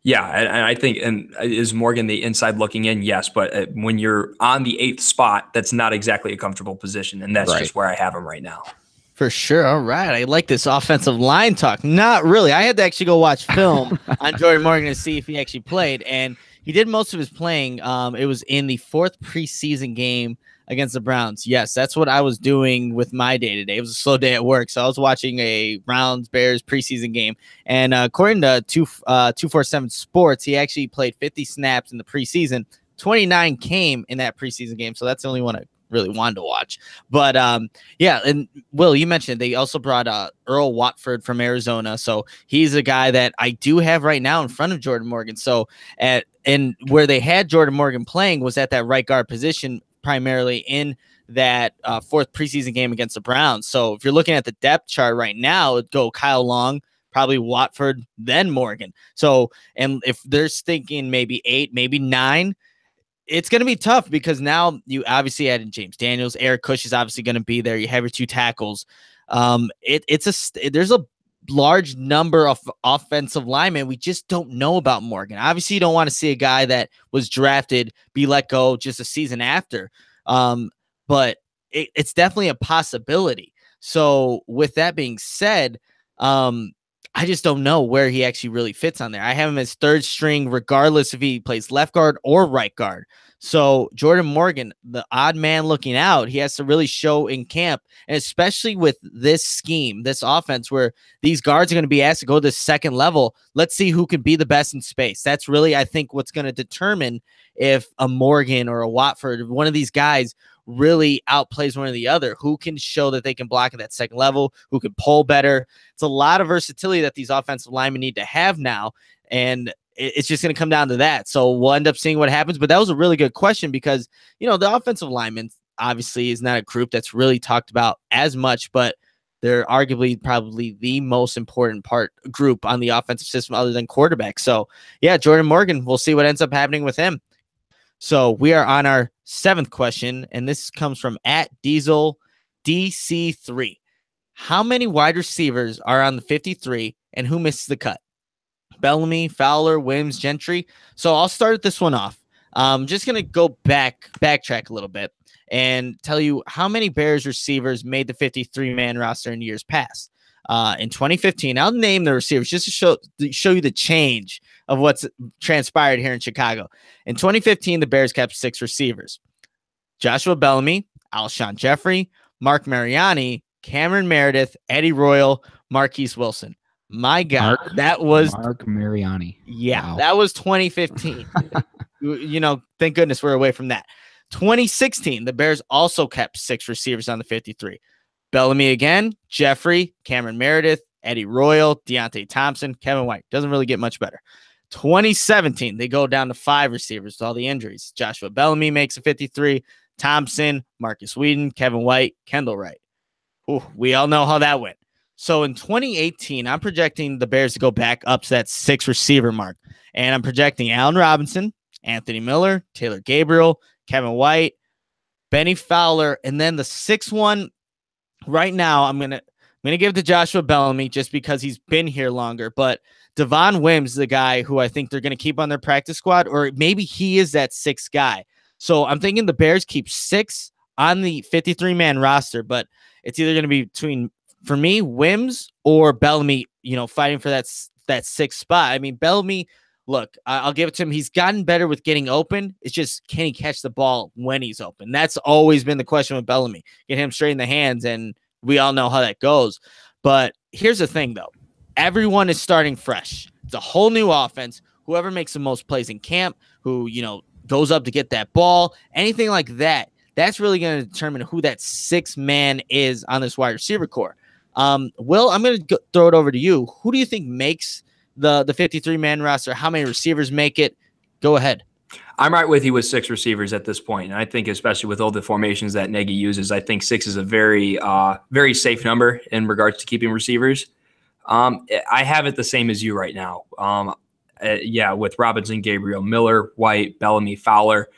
Yeah, and I think, and is Morgan the inside looking in? Yes, but when you're on the 8th spot, that's not exactly a comfortable position, and that's just where I have him right now. For sure. All right. I like this offensive line talk. Not really. I had to actually go watch film on Jordan Morgan to see if he actually played, and he did most of his playing. It was in the 4th preseason game against the Browns. Yes, that's what I was doing with my day-to-day. It was a slow day at work, so I was watching a Browns-Bears preseason game. And according to 247 Sports, he actually played 50 snaps in the preseason. 29 came in that preseason game, so that's the only one I really wanted to watch. But yeah, and Will, you mentioned they also brought Earl Watford from Arizona, so he's a guy that I do have right now in front of Jordan Morgan. So and where they had Jordan Morgan playing was at that right guard position, primarily in that 4th preseason game against the Browns. So if you're looking at the depth chart right now, it'd go Kyle Long, probably Watford, then Morgan. So, and if they're thinking maybe 8, maybe 9, it's going to be tough because now you obviously added James Daniels. Eric Kush is obviously going to be there. You have your 2 tackles. There's a large number of offensive linemen we just don't know about Morgan. Obviously, you don't want to see a guy that was drafted be let go just a season after. But it's definitely a possibility. So with that being said, I just don't know where he actually really fits on there. I have him as third string, regardless if he plays left guard or right guard. So Jordan Morgan, the odd man looking out, he has to really show in camp, and especially with this scheme, this offense, where these guards are going to be asked to go to the second level. Let's see who can be the best in space. That's really, I think, what's going to determine if a Morgan or a Watford, one of these guys, really outplays one or the other. Who can show that they can block at that second level? Who can pull better? It's a lot of versatility that these offensive linemen need to have now, and it's just going to come down to that. So we'll end up seeing what happens. But that was a really good question because, you know, the offensive linemen obviously is not a group that's really talked about as much, but they're arguably probably the most important group on the offensive system other than quarterback. So yeah, Jordan Morgan, we'll see what ends up happening with him. So we are on our 7th question, and this comes from @Diesel DC3. How many wide receivers are on the 53, and who misses the cut? Bellamy, Fowler, Wims, Gentry. So I'll start this one off. I'm just going to go backtrack a little bit and tell you how many Bears receivers made the 53-man roster in years past. In 2015, I'll name the receivers just to show you the change of what's transpired here in Chicago. In 2015, the Bears kept 6 receivers: Joshua Bellamy, Alshon Jeffrey, Mark Mariani, Cameron Meredith, Eddie Royal, Marquise Wilson. My God, that was Mark Mariani. Yeah, wow. That was 2015. You know, thank goodness we're away from that. 2016, the Bears also kept 6 receivers on the 53. Bellamy again, Jeffrey, Cameron Meredith, Eddie Royal, Deontay Thompson, Kevin White. Doesn't really get much better. 2017, they go down to 5 receivers with all the injuries. Joshua Bellamy makes a 53. Thompson, Marcus Whedon, Kevin White, Kendall Wright. Ooh, we all know how that went. So in 2018, I'm projecting the Bears to go back up to that 6 receiver mark. And I'm projecting Allen Robinson, Anthony Miller, Taylor Gabriel, Kevin White, Benny Fowler, and then the 6th one. Right now, I'm gonna give it to Joshua Bellamy just because he's been here longer. But Devon Wims is the guy who I think they're gonna keep on their practice squad, or maybe he is that 6th guy. So I'm thinking the Bears keep 6 on the 53-man roster, but it's either gonna be between, for me, Wims or Bellamy, you know, fighting for that 6th spot. I mean, Bellamy, look, I'll give it to him. He's gotten better with getting open. It's just, can he catch the ball when he's open? That's always been the question with Bellamy. Get him straight in the hands, and we all know how that goes. But here's the thing, though. Everyone is starting fresh. It's a whole new offense. Whoever makes the most plays in camp, who, you know, goes up to get that ball, anything like that, that's really going to determine who that 6th man is on this wide receiver core. Will, I'm going to throw it over to you. Who do you think makes the 53-man roster? How many receivers make it? Go ahead. I'm right with you with 6 receivers at this point. And I think especially with all the formations that Nagy uses, I think 6 is a very, very safe number in regards to keeping receivers. I have it the same as you right now. Yeah, with Robinson, Gabriel, Miller, White, Bellamy, Fowler.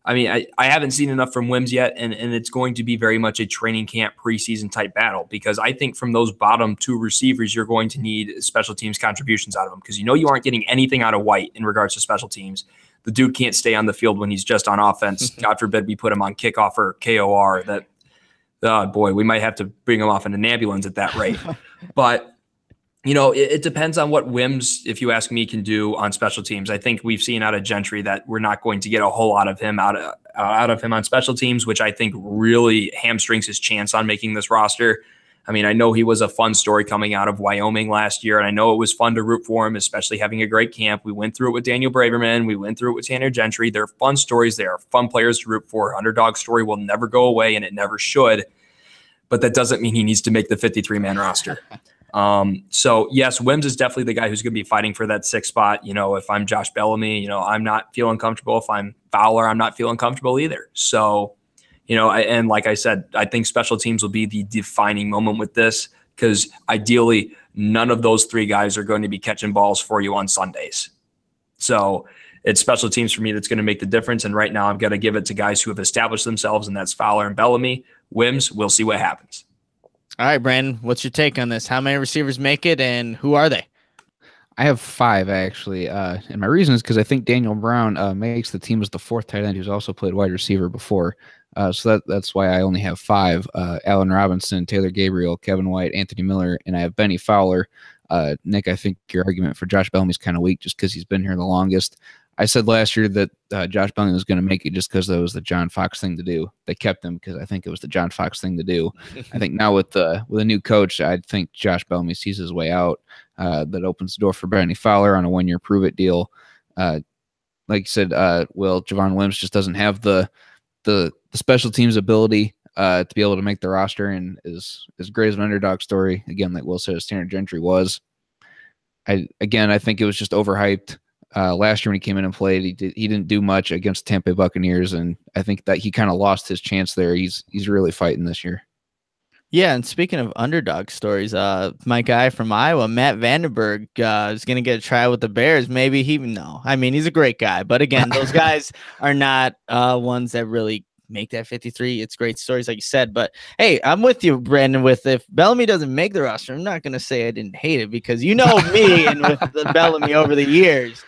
I mean, I haven't seen enough from Wims yet, and it's going to be very much a training camp preseason type battle, because I think from those bottom 2 receivers, you're going to need special teams contributions out of them, because you know you aren't getting anything out of White in regards to special teams. The dude can't stay on the field when he's just on offense. God forbid we put him on kickoff or KOR. That, oh boy, we might have to bring him off in an ambulance at that rate. But you know, it depends on what Wims, if you ask me, can do on special teams. I think we've seen out of Gentry that we're not going to get a whole lot of him out of him on special teams, which I think really hamstrings his chance on making this roster. I mean, I know he was a fun story coming out of Wyoming last year, and I know it was fun to root for him, especially having a great camp. We went through it with Daniel Braverman. We went through it with Tanner Gentry. They're fun stories. They are fun players to root for. Underdog story will never go away, and it never should. But that doesn't mean he needs to make the 53-man roster. So yes, Wims is definitely the guy who's going to be fighting for that 6th spot. You know, if I'm Josh Bellamy, you know, I'm not feeling comfortable. If I'm Fowler, I'm not feeling comfortable either. So, you know, and like I said, I think special teams will be the defining moment with this, because ideally none of those 3 guys are going to be catching balls for you on Sundays. So it's special teams for me that's going to make the difference. And right now I'm going to give it to guys who have established themselves, and that's Fowler and Bellamy. Wims, we'll see what happens. All right, Brandon, what's your take on this? How many receivers make it, and who are they? I have 5, actually. And my reason is because I think Daniel Brown makes the team as the 4th tight end, who's also played wide receiver before. So that's why I only have 5. Allen Robinson, Taylor Gabriel, Kevin White, Anthony Miller, and I have Benny Fowler. Nick, I think your argument for Josh Bellamy's kind of weak just because he's been here the longest. I said last year that Josh Bellamy was going to make it just because that was the John Fox thing to do. They kept him because I think it was the John Fox thing to do. I think now with a new coach, I think Josh Bellamy sees his way out. That opens the door for Benny Fowler on a 1-year prove-it deal. Like you said, Will, Javon Wims just doesn't have the special teams ability to be able to make the roster, and is as great as an underdog story. Again, like Will said, as Tanner Gentry was. I think it was just overhyped. Last year when he came in and played, he didn't do much against Tampa Bay Buccaneers, and I think that he kind of lost his chance there. He's really fighting this year. Yeah, and speaking of underdog stories, my guy from Iowa, Matt Vandenberg, is going to get a try with the Bears. Maybe I mean, he's a great guy, but again, those guys are not ones that really make that 53. It's great stories, like you said. But hey, I'm with you, Brandon. With if Bellamy doesn't make the roster, I'm not going to say I didn't hate it because you know me and with the Bellamy over the years.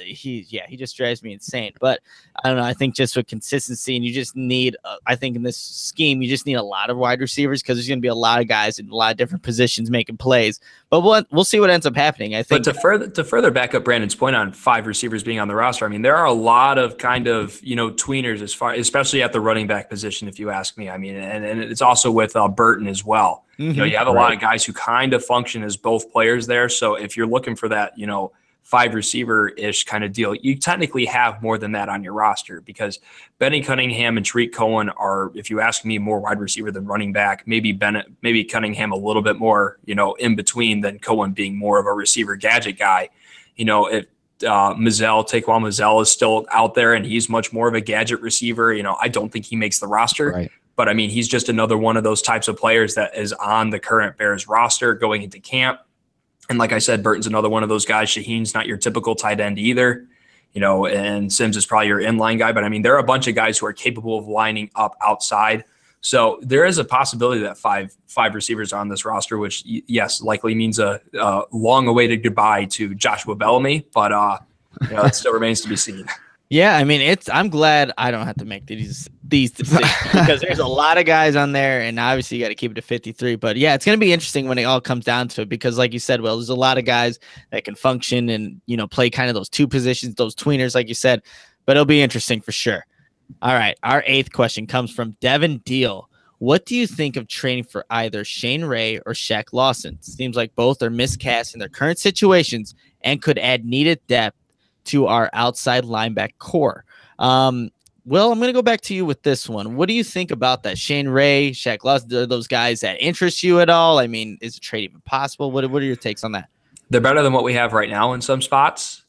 He just drives me insane. But I don't know. I think just with consistency, and you just need, I think in this scheme, you just need a lot of wide receivers because there's going to be a lot of guys in a lot of different positions making plays. But we'll see what ends up happening. I think. But to further back up Brandon's point on 5 receivers being on the roster, I mean, there are a lot of kind of tweeners especially at the running back position, if you ask me. I mean, and it's also with Burton as well. Mm-hmm. You have a lot of guys who kind of function as both players there. So if you're looking for that, 5 receiver-ish kind of deal, you technically have more than that on your roster because Benny Cunningham and Tariq Cohen are, if you ask me, more wide receiver than running back. Maybe Cunningham a little bit more, in between than Cohen being more of a receiver gadget guy. If Taquan Mazzell is still out there and he's much more of a gadget receiver, I don't think he makes the roster. Right. But I mean, he's just another one of those types of players that is on the current Bears roster going into camp. And like I said, Burton's another one of those guys. Shaheen's not your typical tight end either, and Sims is probably your inline guy. But I mean, there are a bunch of guys who are capable of lining up outside. So there is a possibility that five receivers are on this roster, which yes, likely means a long-awaited goodbye to Joshua Bellamy. But it still remains to be seen. Yeah, I mean, I'm glad I don't have to make these decisions because there's a lot of guys on there, and obviously you got to keep it to 53. But yeah, it's going to be interesting when it all comes down to it because, like you said, Will, there's a lot of guys that can function and play kind of those 2 positions, those tweeners, like you said. But it'll be interesting for sure. All right, our 8th question comes from Devin Deal. What do you think of trading for either Shane Ray or Shaq Lawson? Seems like both are miscast in their current situations and could add needed depth to our outside linebacker core. Will, I'm going to go back to you with this one. What do you think about that? Shane Ray, Shaq Lawson, are those guys that interest you at all? I mean, is a trade even possible? What are your takes on that? They're better than what we have right now in some spots,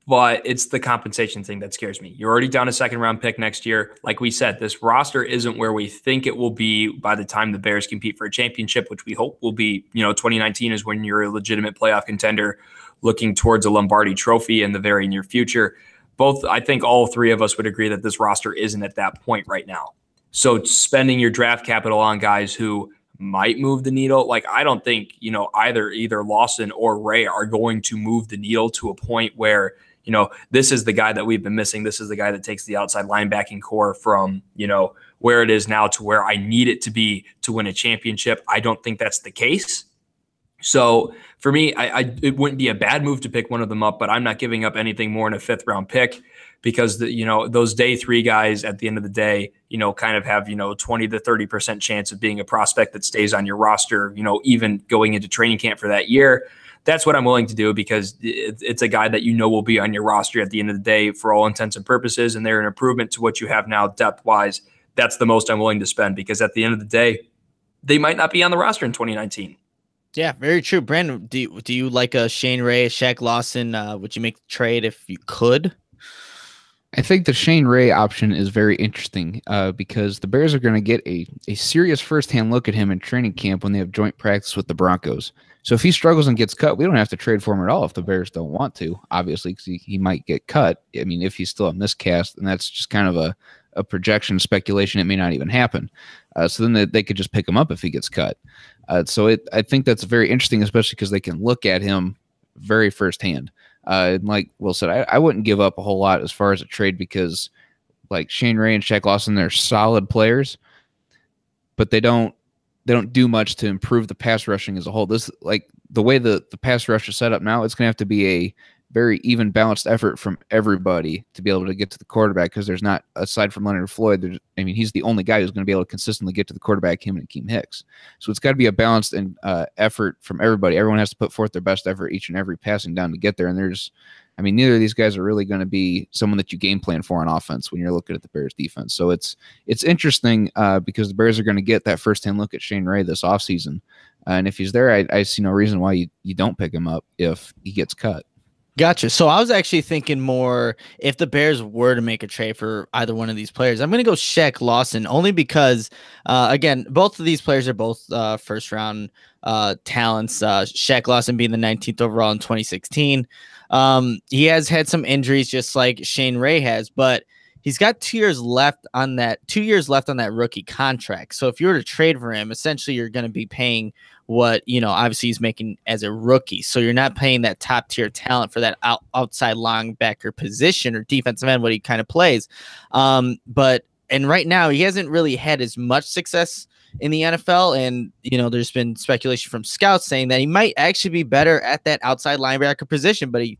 but it's the compensation thing that scares me. You're already down a 2nd-round pick next year. Like we said, this roster isn't where we think it will be by the time the Bears compete for a championship, which we hope will be, 2019 is when you're a legitimate playoff contender looking towards a Lombardi trophy in the very near future. I think all 3 of us would agree that this roster isn't at that point right now. So spending your draft capital on guys who might move the needle, like I don't think, either Lawson or Ray are going to move the needle to a point where, this is the guy that we've been missing. This is the guy that takes the outside linebacking core from, where it is now to where I need it to be to win a championship. I don't think that's the case. So for me, it wouldn't be a bad move to pick one of them up, but I'm not giving up anything more than a 5th-round pick because those day 3 guys at the end of the day, kind of have 20 to 30% chance of being a prospect that stays on your roster, even going into training camp for that year. That's what I'm willing to do because it's a guy that will be on your roster at the end of the day for all intents and purposes, and they're an improvement to what you have now depth-wise. That's the most I'm willing to spend because at the end of the day, they might not be on the roster in 2019. Yeah, very true. Brandon, do you like a Shane Ray, a Shaq Lawson? Would you make the trade if you could? I think the Shane Ray option is very interesting because the Bears are going to get a serious firsthand look at him in training camp when they have joint practice with the Broncos. So if he struggles and gets cut, we don't have to trade for him at all if the Bears don't want to, obviously, because he might get cut. I mean, if he's still on this cast, and that's just kind of a projection, speculation, it may not even happen. So then they could just pick him up if he gets cut. I think that's very interesting, especially because they can look at him very firsthand. And like Will said, I wouldn't give up a whole lot as far as a trade because like Shane Ray and Shaq Lawson, they're solid players, but they don't do much to improve the pass rushing as a whole. This, like, the way the pass rush is set up now, it's going to have to be a very even balanced effort from everybody to be able to get to the quarterback, because there's not, aside from Leonard Floyd, he's the only guy who's going to be able to consistently get to the quarterback, him and Akeem Hicks. So it's got to be a balanced and effort from everybody. Everyone has to put forth their best effort each and every passing down to get there. And neither of these guys are really going to be someone that you game plan for on offense when you're looking at the Bears defense. So it's interesting because the Bears are going to get that firsthand look at Shane Ray this offseason. And if he's there, I see no reason why you don't pick him up if he gets cut. Gotcha. So I was actually thinking more if the Bears were to make a trade for either one of these players. I'm going to go Shaq Lawson only because, again, both of these players are both first round talents. Shaq Lawson being the 19th overall in 2016. He has had some injuries just like Shane Ray has, but he's got 2 years left on that rookie contract. So if you were to trade for him, essentially you're going to be paying what, obviously he's making as a rookie. So you're not paying that top tier talent for that outside linebacker position or defensive end, what he kind of plays. And right now he hasn't really had as much success in the NFL. And, there's been speculation from scouts saying that he might actually be better at that outside linebacker position, but he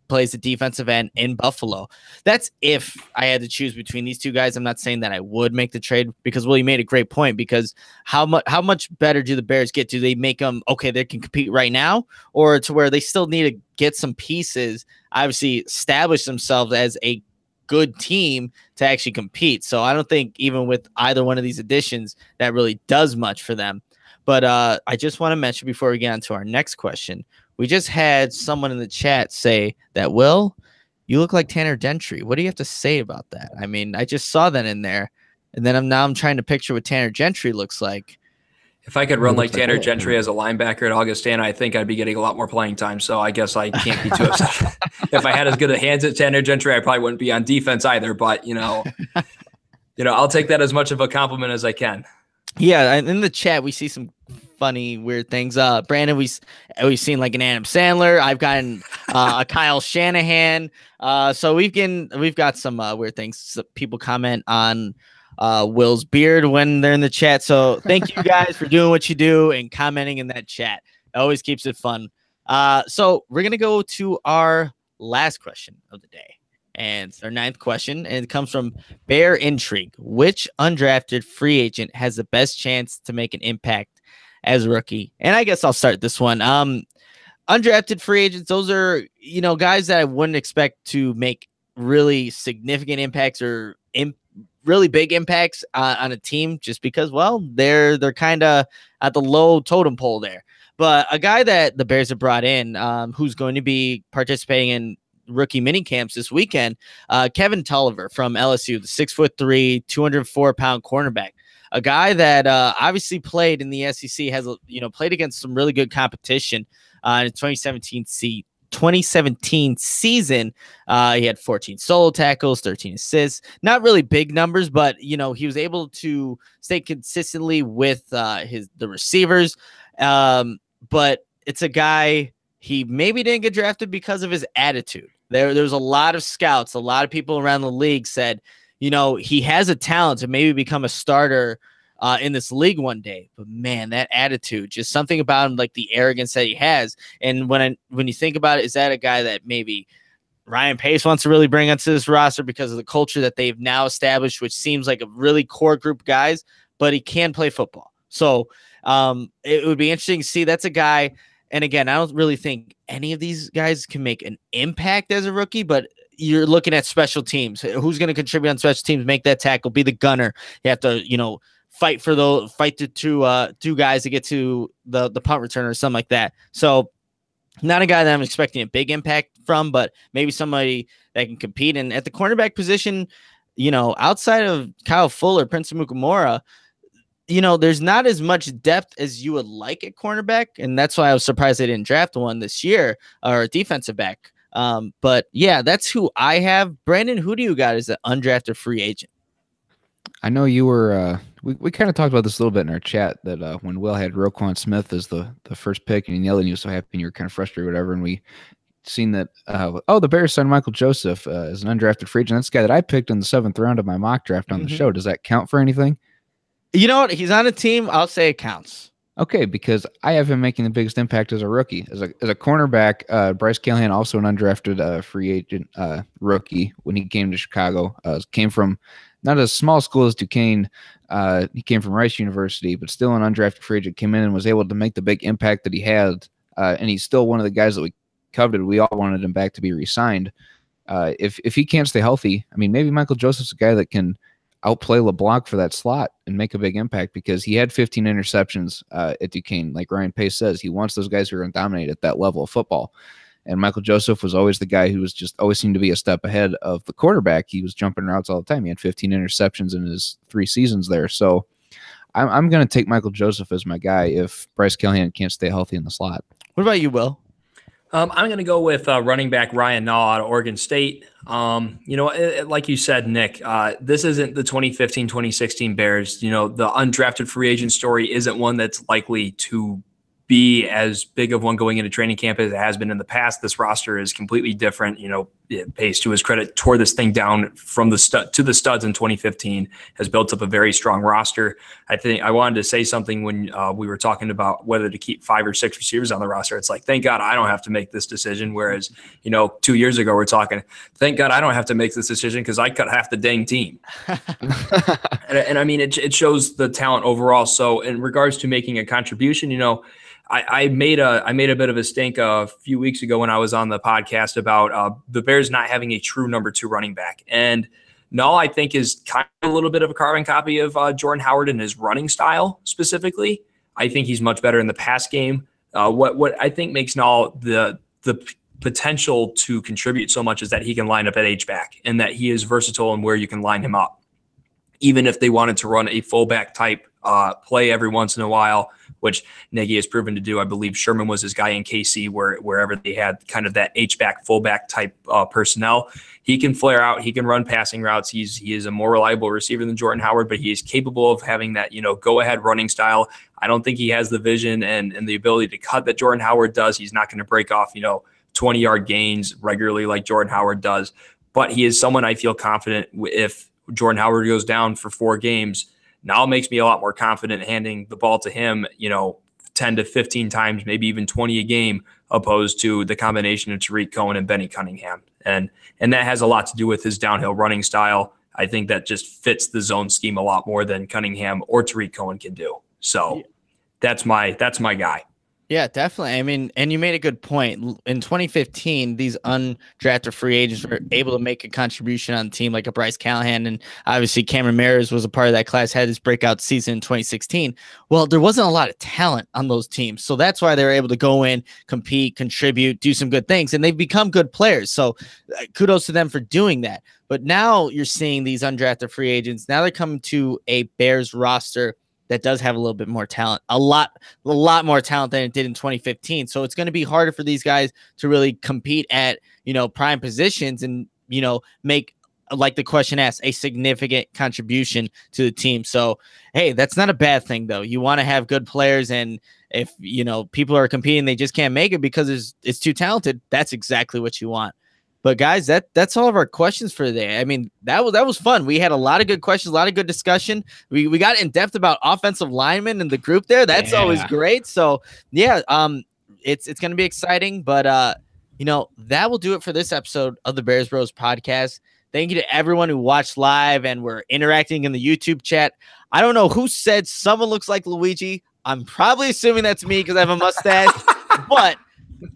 plays the defensive end in Buffalo. That's if I had to choose between these two guys. I'm not saying that I would make the trade, because Willie made a great point, because how much better do the Bears get? Do they make them okay, they can compete right now, or to where they still need to get some pieces, obviously establish themselves as a good team to actually compete? So I don't think even with either one of these additions that really does much for them. But I just want to mention before we get on to our next question, we just had someone in the chat say that, Will, you look like Tanner Gentry. What do you have to say about that? I just saw that in there, and then I'm trying to picture what Tanner Gentry looks like. If I could run like Tanner Gentry as a linebacker at Augustana, I think I'd be getting a lot more playing time. So I guess I can't be too upset. If I had as good a hands at Tanner Gentry, I probably wouldn't be on defense either. But I'll take that as much of a compliment as I can. Yeah, in the chat we see some funny, weird things. Brandon, we've seen like an Adam Sandler. I've gotten a Kyle Shanahan. So we've got some weird things. So people comment on Will's beard when they're in the chat. So thank you guys for doing what you do and commenting in that chat. It always keeps it fun. So we're gonna go to our last question of the day. And it's our 9th question, and it comes from Bear Intrigue. Which undrafted free agent has the best chance to make an impact as a rookie? And I guess I'll start this one. Undrafted free agents, those are, guys that I wouldn't expect to make really significant impacts or really big impacts on a team, just because, well, they're kind of at the low totem pole there. But a guy that the Bears have brought in, who's going to be participating in rookie mini camps this weekend, Kevin Tulliver from LSU, the 6'3", 204-pound cornerback, a guy that obviously played in the SEC, has played against some really good competition in the 2017 season. He had 14 solo tackles, 13 assists, not really big numbers, but he was able to stay consistently with the receivers. But it's a guy, he maybe didn't get drafted because of his attitude. There's a lot of scouts, a lot of people around the league said, he has a talent to maybe become a starter in this league one day. But man, that attitude, just something about him, like the arrogance that he has. And when you think about it, is that a guy that maybe Ryan Pace wants to really bring onto this roster because of the culture that they've now established, which seems like a really core group of guys, but he can play football. So it would be interesting to see. That's a guy. And again, I don't really think any of these guys can make an impact as a rookie, but you're looking at special teams. Who's going to contribute on special teams, make that tackle, be the gunner. You have to, fight the two guys to get to the punt return or something like that. So not a guy that I'm expecting a big impact from, but maybe somebody that can compete. And at the cornerback position, outside of Kyle Fuller, Prince Amukamara, there's not as much depth as you would like at cornerback. And that's why I was surprised they didn't draft one this year, or a defensive back. But yeah, that's who I have. Brandon, who do you got as an undrafted free agent? I know you were, we kind of talked about this a little bit in our chat, that when Will had Roquan Smith as the first pick and he yelled and he was so happy and you were kind of frustrated or whatever. And we seen that. The Bears signed Michael Joseph as an undrafted free agent. That's the guy that I picked in the 7th round of my mock draft on the show. Does that count for anything? You know what? He's on a team. I'll say it counts. Okay, because I have him making the biggest impact as a rookie. As a cornerback, Bryce Callahan, also an undrafted free agent rookie when he came to Chicago. Came from not a small school as Duquesne. He came from Rice University, but still an undrafted free agent, came in and was able to make the big impact that he had. And he's still one of the guys that we coveted. We all wanted him back to be re-signed. If he can't stay healthy, I mean, maybe Michael Joseph's a guy that can outplay LeBlanc for that slot and make a big impact, because he had 15 interceptions at Duquesne. Like Ryan Pace says, he wants those guys who are going to dominate at that level of football. And Michael Joseph was always the guy who was just always seemed to be a step ahead of the quarterback. He was jumping routes all the time. He had 15 interceptions in his 3 seasons there. So I'm going to take Michael Joseph as my guy if Bryce Callahan can't stay healthy in the slot. What about you, Will? I'm going to go with running back Ryan Nall out of Oregon State. Like you said, Nick, this isn't the 2015-2016 Bears. The undrafted free agent story isn't one that's likely to be as big of one going into training camp as it has been in the past. This roster is completely different. Pace, to his credit, tore this thing down from the studs in 2015, has built up a very strong roster. I think I wanted to say something when we were talking about whether to keep 5 or 6 receivers on the roster. It's like, thank God I don't have to make this decision. Whereas, 2 years ago, we're talking, thank God I don't have to make this decision because I cut half the dang team. and I mean, it shows the talent overall. So in regards to making a contribution, I made a bit of a stink a few weeks ago when I was on the podcast about the Bears not having a true number 2 running back. And Null, I think, is kind of a little bit of a carbon copy of Jordan Howard in his running style specifically. I think he's much better in the pass game. What I think makes Null the potential to contribute so much is that he can line up at H-back and that he is versatile in where you can line him up. Even if they wanted to run a fullback type play every once in a while, which Nagy has proven to do. I believe Sherman was his guy in KC, wherever they had kind of that H-back, fullback type personnel. He can flare out. He can run passing routes. He is a more reliable receiver than Jordan Howard, but he is capable of having that, go-ahead running style. I don't think he has the vision and the ability to cut that Jordan Howard does. He's not going to break off, 20-yard gains regularly like Jordan Howard does. But he is someone I feel confident if Jordan Howard goes down for 4 games, now it makes me a lot more confident handing the ball to him, 10 to 15 times, maybe even 20 a game, opposed to the combination of Tariq Cohen and Benny Cunningham. And that has a lot to do with his downhill running style. I think that just fits the zone scheme a lot more than Cunningham or Tariq Cohen can do. So that's my guy. Yeah, definitely. I mean, and you made a good point. In 2015, these undrafted free agents were able to make a contribution on the team, like a Bryce Callahan, and obviously Cameron Mears was a part of that class, had his breakout season in 2016. Well, there wasn't a lot of talent on those teams, so that's why they were able to go in, compete, contribute, do some good things, and they've become good players. So kudos to them for doing that. But now you're seeing these undrafted free agents. Now they're coming to a Bears roster that does have a little bit more talent, a lot more talent than it did in 2015. So it's going to be harder for these guys to really compete at, prime positions and, make, like the question asked, a significant contribution to the team. So, hey, that's not a bad thing though. You want to have good players, and if, people are competing, they just can't make it because it's too talented. That's exactly what you want. But guys, that's all of our questions for today. I mean, that was fun. We had a lot of good questions, a lot of good discussion. We got in depth about offensive linemen in the group there. That's always great. So yeah, it's going to be exciting. But that will do it for this episode of the Bears Bros podcast. Thank you to everyone who watched live and were interacting in the YouTube chat. I don't know who said someone looks like Luigi. I'm probably assuming that's me because I have a mustache, but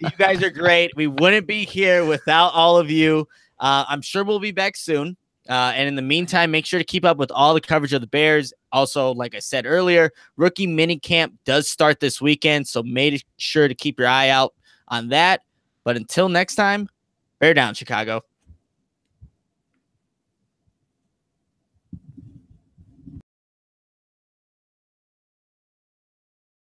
you guys are great. We wouldn't be here without all of you. I'm sure we'll be back soon. And in the meantime, make sure to keep up with all the coverage of the Bears. Also, like I said earlier, rookie minicamp does start this weekend, so make sure to keep your eye out on that. But until next time, bear down, Chicago.